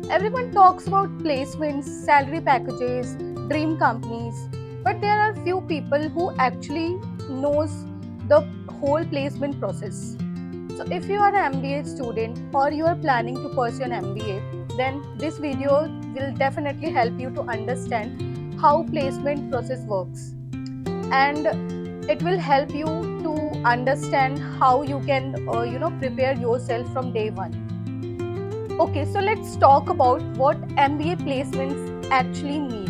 Everyone talks about placements, salary packages, dream companies, but there are few people who actually knows the whole placement process. So if you are an MBA student or you are planning to pursue an MBA, then this video will definitely help you to understand how placement process works, and it will help you to understand how you can prepare yourself from day one. Okay, so let's talk about what MBA placements actually mean.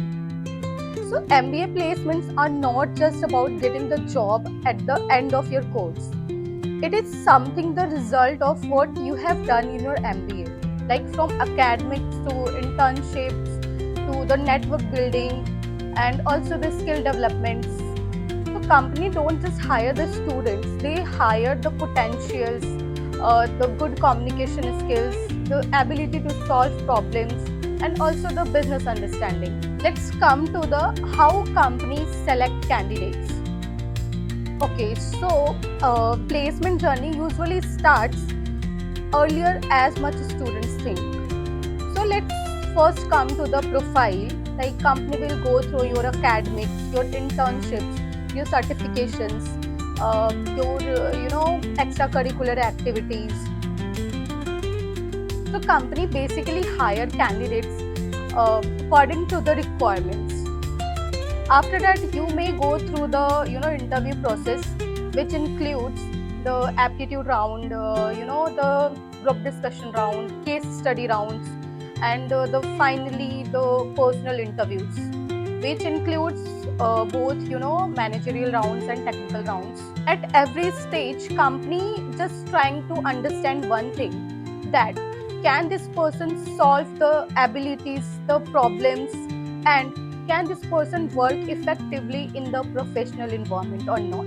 So MBA placements are not just about getting the job at the end of your course. It is something the result of what you have done in your MBA, like from academics to internships to the network building and also the skill developments. So company don't just hire the students; they hire the potentials, the good communication skills, the ability to solve problems, and also the business understanding. Let's come to the how companies select candidates. Okay, so placement journey usually starts earlier as much as students think. So let's first come to the profile. Like company will go through your academics, your internships, your certifications, your extracurricular activities. So company basically hire candidates according to the requirements. After that, you may go through the interview process, which includes the aptitude round, the group discussion round, case study rounds, and the finally the personal interviews, which includes both managerial rounds and technical rounds. At every stage, company just trying to understand one thing, that can this person solve the abilities, the problems, and can this person work effectively in the professional environment or not.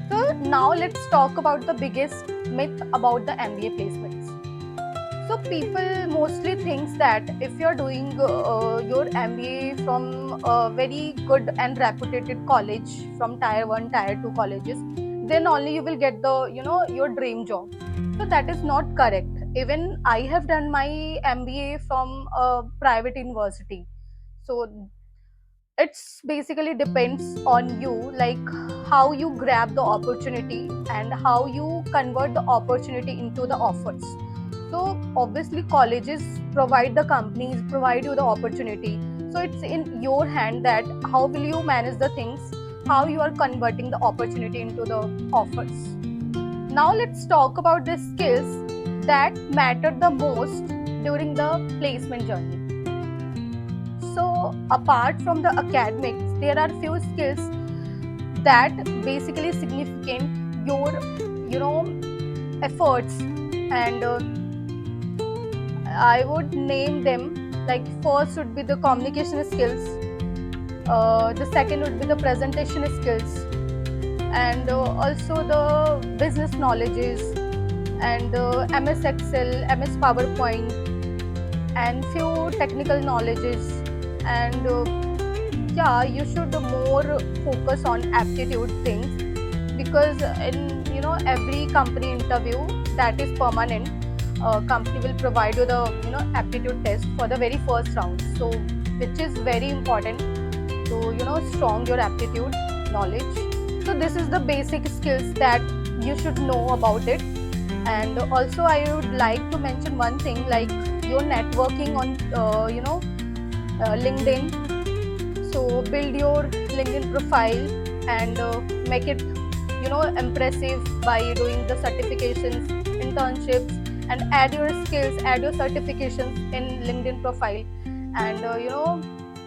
So now let's talk about the biggest myth about the MBA placements. So people mostly thinks that if you're doing your MBA from a very good and reputed college, from tier 1 tier 2 colleges, then only you will get the your dream job. So that is not correct. Even I have done my MBA from a private university. So it's basically depends on you, like how you grab the opportunity and how you convert the opportunity into the offers. So obviously colleges provide, the companies provide you the opportunity, so it's in your hand that how will you manage the things, how you are converting the opportunity into the offers. Now let's talk about the skills that matter the most during the placement journey. So apart from the academics, there are few skills that basically significant your efforts, and I would name them. Like first would be the communication skills, the second would be the presentation skills, and also the business knowledges, and MS Excel, MS PowerPoint, and few technical knowledges, and yeah, you should more focus on aptitude things, because in every company interview that is permanent, company will provide you the aptitude test for the very first round, so which is very important to strong your aptitude knowledge. So this is the basic skills that you should know about it. And also I would like to mention one thing, like your networking on LinkedIn. So build your LinkedIn profile and make it impressive by doing the certifications, internships, and add your skills, add your certifications in LinkedIn profile, and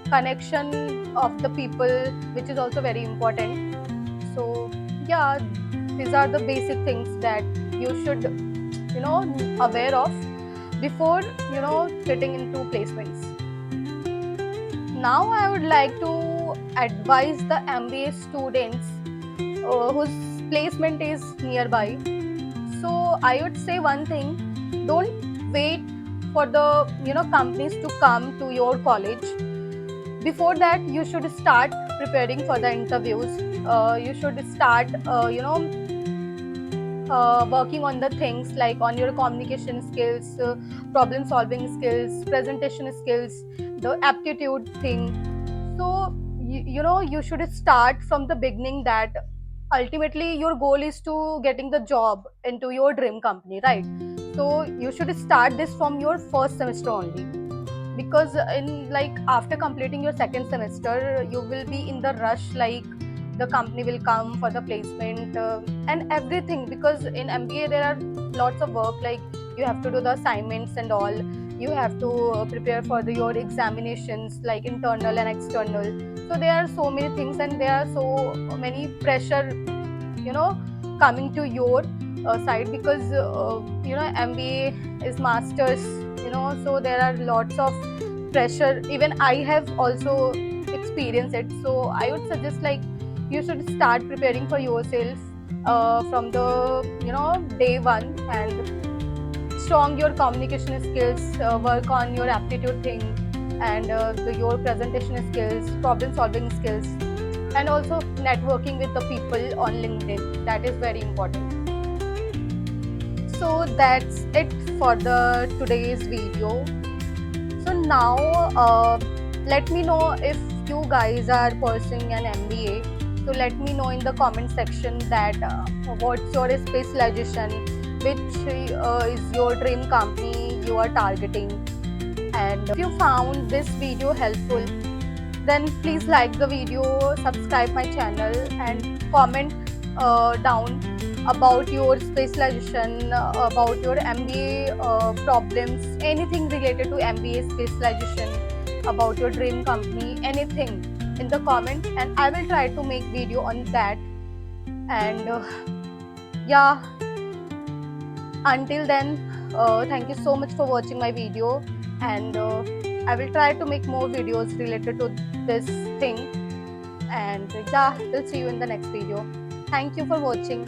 connection of the people, which is also very important. So yeah, these are the basic things that you should aware of before getting into placements. Now I would like to advise the MBA students whose placement is nearby. So I would say one thing: don't wait for the companies to come to your college. Before that, you should start preparing for the interviews. You should start working on the things like on your communication skills, problem solving skills, presentation skills, the aptitude thing. So you should start from the beginning, that ultimately your goal is to getting the job into your dream company, right? So you should start this from your first semester only, because in like after completing your second semester you will be in the rush, like the company will come for the placement and everything, because in MBA there are lots of work, like you have to do the assignments and all, you have to prepare for your examinations like internal and external. So there are so many things and there are so many pressure, you know coming to your side, because MBA is masters, so there are lots of pressure. Even I have also experienced it, so I would suggest like you should start preparing for yourself from the day one, and strong your communication skills, work on your aptitude thing, and your presentation skills, problem solving skills, and also networking with the people on LinkedIn. That is very important. So that's it for the today's video. So now, let me know if you guys are pursuing an MBA. So let me know in the comment section that what's your specialization, which is your dream company you are targeting. And if you found this video helpful, then please like the video, subscribe my channel, and comment down about your specialization, about your MBA problems, anything related to MBA specialization, about your dream company, anything in the comment, and I will try to make video on that. And yeah, until then, thank you so much for watching my video, and I will try to make more videos related to this thing. And yeah, we'll see you in the next video. Thank you for watching.